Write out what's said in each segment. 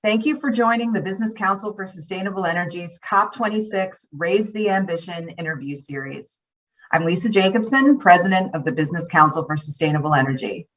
Thank you for joining the Business Council for Sustainable Energy's COP26 Raise the Ambition interview series. I'm Lisa Jacobson, President of the Business Council for Sustainable Energy.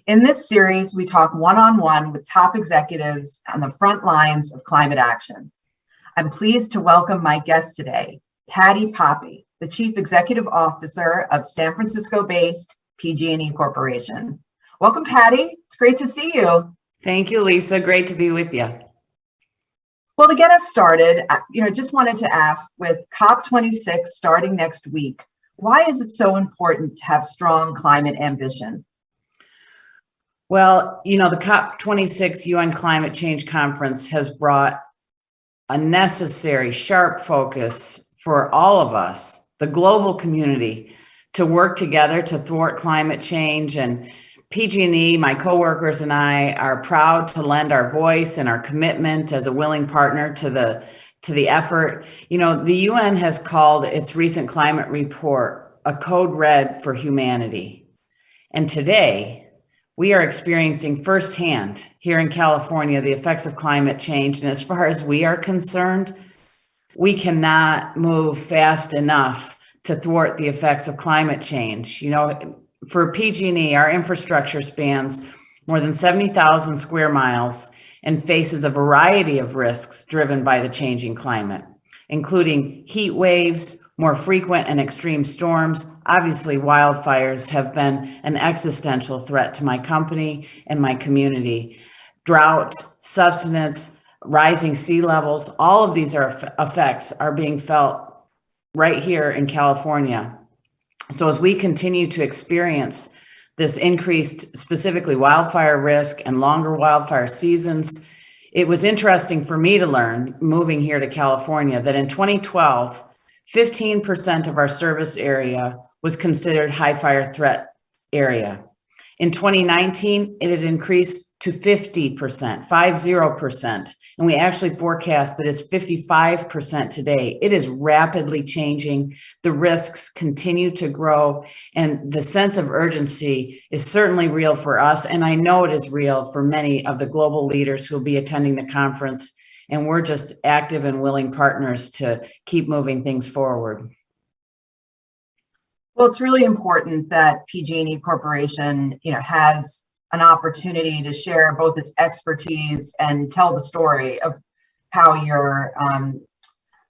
In this series, we talk one-on-one with top executives on the front lines of climate action. I'm pleased to welcome my guest today, Patti Poppe, the Chief Executive Officer of San Francisco-based PG&E Corporation. Welcome, Patti. It's great to see you. Thank you, Lisa. Great to be with you. Well, to get us started, just wanted to ask, with COP26 starting next week, why is it so important to have strong climate ambition? Well, the COP26 UN Climate Change Conference has brought a necessary, sharp focus for all of us, the global community, to work together to thwart climate change. And PG&E, my coworkers and I are proud to lend our voice and our commitment as a willing partner to the effort. The UN has called its recent climate report a code red for humanity. And today, we are experiencing firsthand here in California the effects of climate change. And as far as we are concerned, we cannot move fast enough to thwart the effects of climate change. For PG&E, our infrastructure spans more than 70,000 square miles and faces a variety of risks driven by the changing climate, including heat waves, more frequent and extreme storms. Obviously, wildfires have been an existential threat to my company and my community. Drought, subsidence, rising sea levels, all of these effects are being felt right here in California. So as we continue to experience this increased, specifically wildfire risk and longer wildfire seasons, it was interesting for me to learn, moving here to California, that in 2012, 15% of our service area was considered high fire threat area. In 2019, it had increased to 50%, 50%. And we actually forecast that it's 55% today. It is rapidly changing. The risks continue to grow, and the sense of urgency is certainly real for us. And I know it is real for many of the global leaders who will be attending the conference. And we're just active and willing partners to keep moving things forward. Well, it's really important that PG&E Corporation, has an opportunity to share both its expertise and tell the story of how your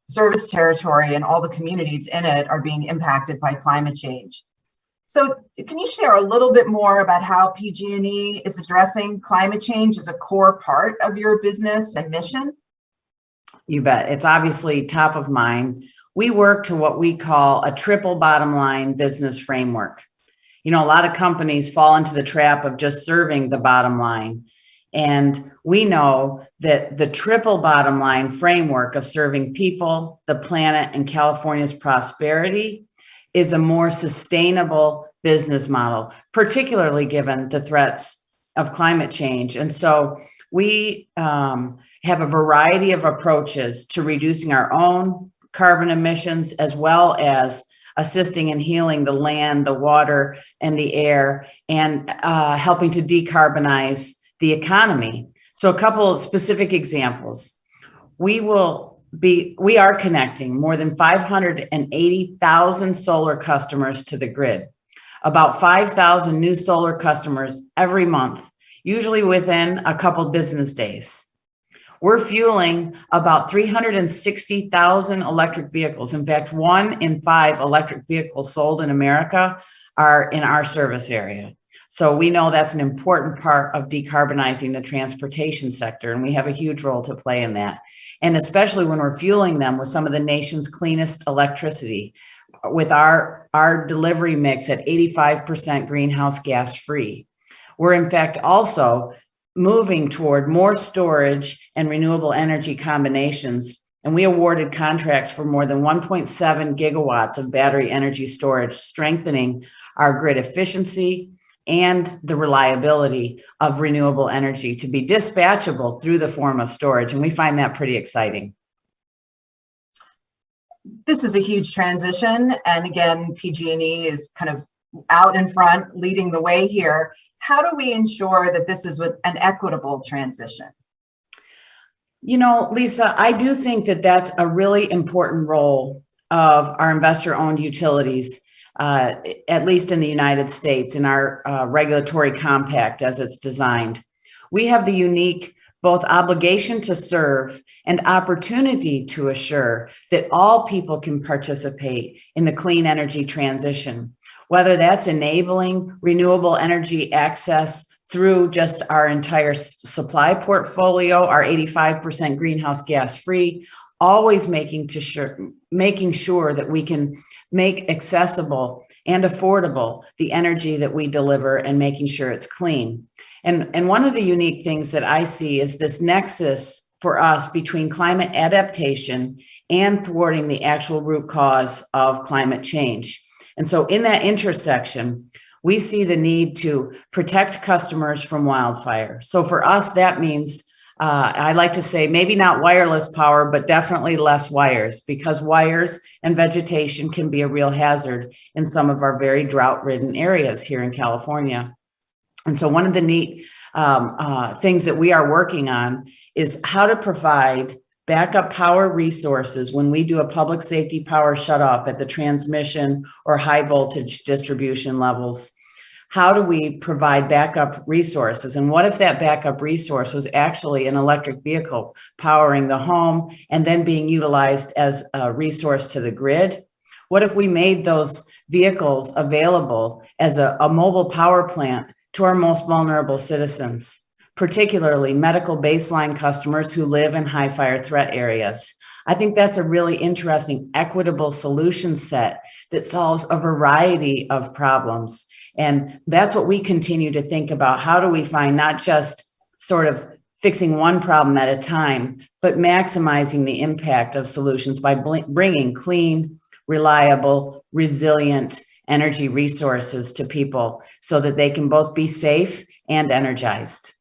service territory and all the communities in it are being impacted by climate change. So can you share a little bit more about how PG&E is addressing climate change as a core part of your business and mission? You bet. It's obviously top of mind. We work to what we call a triple bottom line business framework. A lot of companies fall into the trap of just serving the bottom line. And we know that the triple bottom line framework of serving people, the planet, and California's prosperity is a more sustainable business model, particularly given the threats of climate change. And so we have a variety of approaches to reducing our own carbon emissions, as well as assisting in healing the land, the water, and the air, and helping to decarbonize the economy. So a couple of specific examples. We are connecting more than 580,000 solar customers to the grid, about 5,000 new solar customers every month, usually within a couple business days. We're fueling about 360,000 electric vehicles. In fact, 1 in 5 electric vehicles sold in America are in our service area. So we know that's an important part of decarbonizing the transportation sector, and we have a huge role to play in that. And especially when we're fueling them with some of the nation's cleanest electricity, with our delivery mix at 85% greenhouse gas free. We're in fact also moving toward more storage and renewable energy combinations. And we awarded contracts for more than 1.7 gigawatts of battery energy storage, strengthening our grid efficiency and the reliability of renewable energy to be dispatchable through the form of storage. And we find that pretty exciting. This is a huge transition. And again, PG&E is kind of out in front, leading the way here. How do we ensure that this is an equitable transition? You know, Lisa, I do think that that's a really important role of our investor-owned utilities, at least in the United States, in our regulatory compact as it's designed. We have the unique both obligation to serve and opportunity to assure that all people can participate in the clean energy transition, whether that's enabling renewable energy access through just our entire supply portfolio, our 85% greenhouse gas free, always making sure that we can make accessible and affordable the energy that we deliver and making sure it's clean. And one of the unique things that I see is this nexus for us between climate adaptation and thwarting the actual root cause of climate change. And so in that intersection, we see the need to protect customers from wildfire. So for us, that means, I like to say, maybe not wireless power, but definitely less wires, because wires and vegetation can be a real hazard in some of our very drought-ridden areas here in California. And so one of the neat things that we are working on is how to provide backup power resources when we do a public safety power shutoff at the transmission or high voltage distribution levels. How do we provide backup resources? And what if that backup resource was actually an electric vehicle powering the home and then being utilized as a resource to the grid? What if we made those vehicles available as a mobile power plant to our most vulnerable citizens, particularly medical baseline customers who live in high fire threat areas? I think that's a really interesting, equitable solution set that solves a variety of problems. And that's what we continue to think about. How do we find not just sort of fixing one problem at a time, but maximizing the impact of solutions by bringing clean, reliable, resilient energy resources to people so that they can both be safe and energized.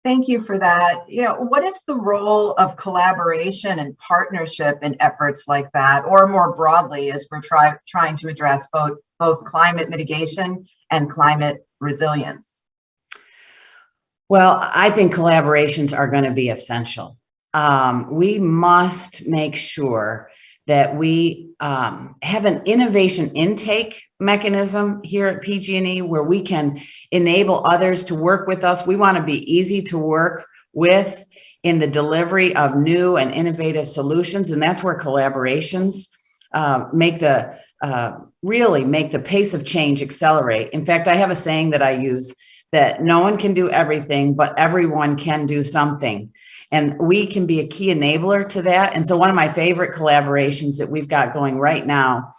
Thank you for that. What is the role of collaboration and partnership in efforts like that, or more broadly, as we're trying to address both climate mitigation and climate resilience? Well, I think collaborations are going to be essential. We must make sure that we have an innovation intake mechanism here at PG&E where we can enable others to work with us. We want to be easy to work with in the delivery of new and innovative solutions. And that's where collaborations really make the pace of change accelerate. In fact, I have a saying that I use that no one can do everything, but everyone can do something. And we can be a key enabler to that. And so one of my favorite collaborations that we've got going right now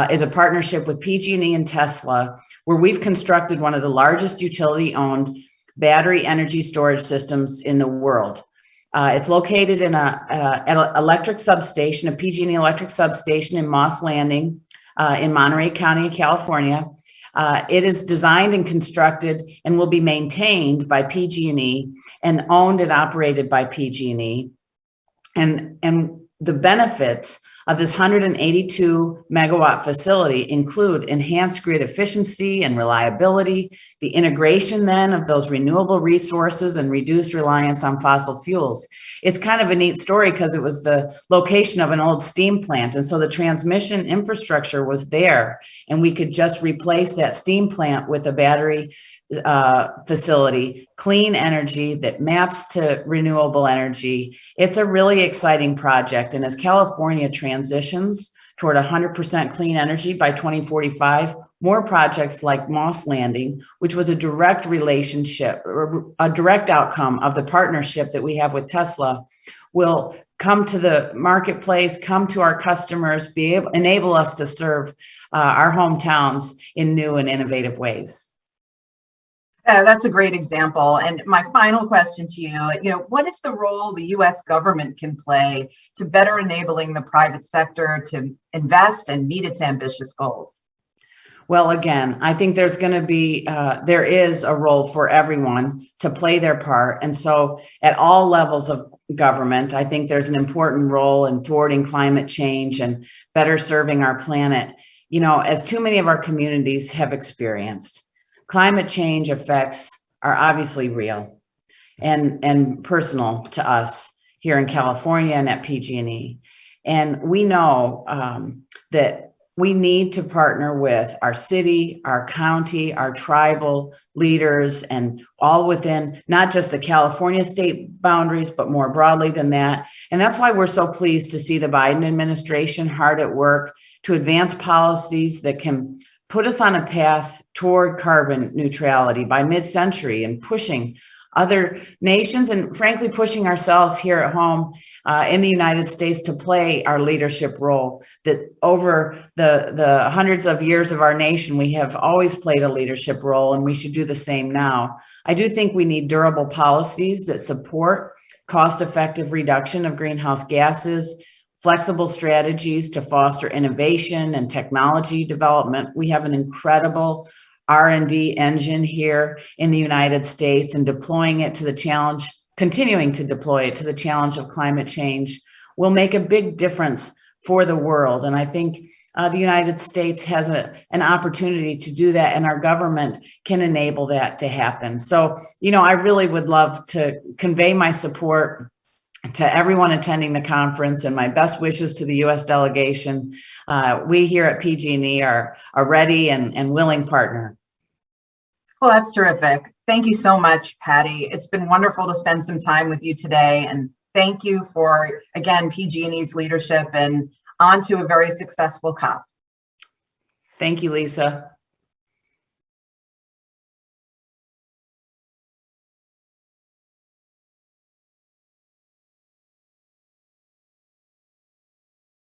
is a partnership with PG&E and Tesla, where we've constructed one of the largest utility-owned battery energy storage systems in the world. It's located in an electric substation, a PG&E electric substation in Moss Landing in Monterey County, California. It is designed and constructed and will be maintained by PG&E and owned and operated by PG&E. And the benefits of this 182 megawatt facility include enhanced grid efficiency and reliability, the integration then of those renewable resources and reduced reliance on fossil fuels. It's kind of a neat story because it was the location of an old steam plant. And so the transmission infrastructure was there, and we could just replace that steam plant with a battery facility, clean energy that maps to renewable energy. It's a really exciting project. And as California transitions toward 100% clean energy by 2045, more projects like Moss Landing, which was a direct relationship or a direct outcome of the partnership that we have with Tesla, will come to the marketplace, come to our customers, enable us to serve our hometowns in new and innovative ways. That's a great example. And my final question to you, what is the role the U.S. government can play to better enabling the private sector to invest and meet its ambitious goals? Well, again, I think there is a role for everyone to play their part. And so at all levels of government, I think there's an important role in thwarting climate change and better serving our planet. As too many of our communities have experienced, climate change effects are obviously real. and personal to us here in California and at PG&E. And we know that we need to partner with our city, our county, our tribal leaders, and all within not just the California state boundaries, but more broadly than that. And that's why we're so pleased to see the Biden administration hard at work to advance policies that can put us on a path toward carbon neutrality by mid-century, and pushing other nations and frankly pushing ourselves here at home in the United States to play our leadership role. That over the hundreds of years of our nation, we have always played a leadership role, and we should do the same now. I do think we need durable policies that support cost-effective reduction of greenhouse gases, flexible strategies to foster innovation and technology development. We have an incredible R&D engine here in the United States, and deploying it to the challenge, continuing to deploy it to the challenge of climate change will make a big difference for the world. And I think the United States has an opportunity to do that, and our government can enable that to happen. So, I really would love to convey my support to everyone attending the conference, and my best wishes to the U.S. delegation. We here at PG&E are a ready and willing partner. Well, that's terrific. Thank you so much, Patti. It's been wonderful to spend some time with you today. And thank you for, again, PG&E's leadership, and on to a very successful COP. Thank you, Lisa.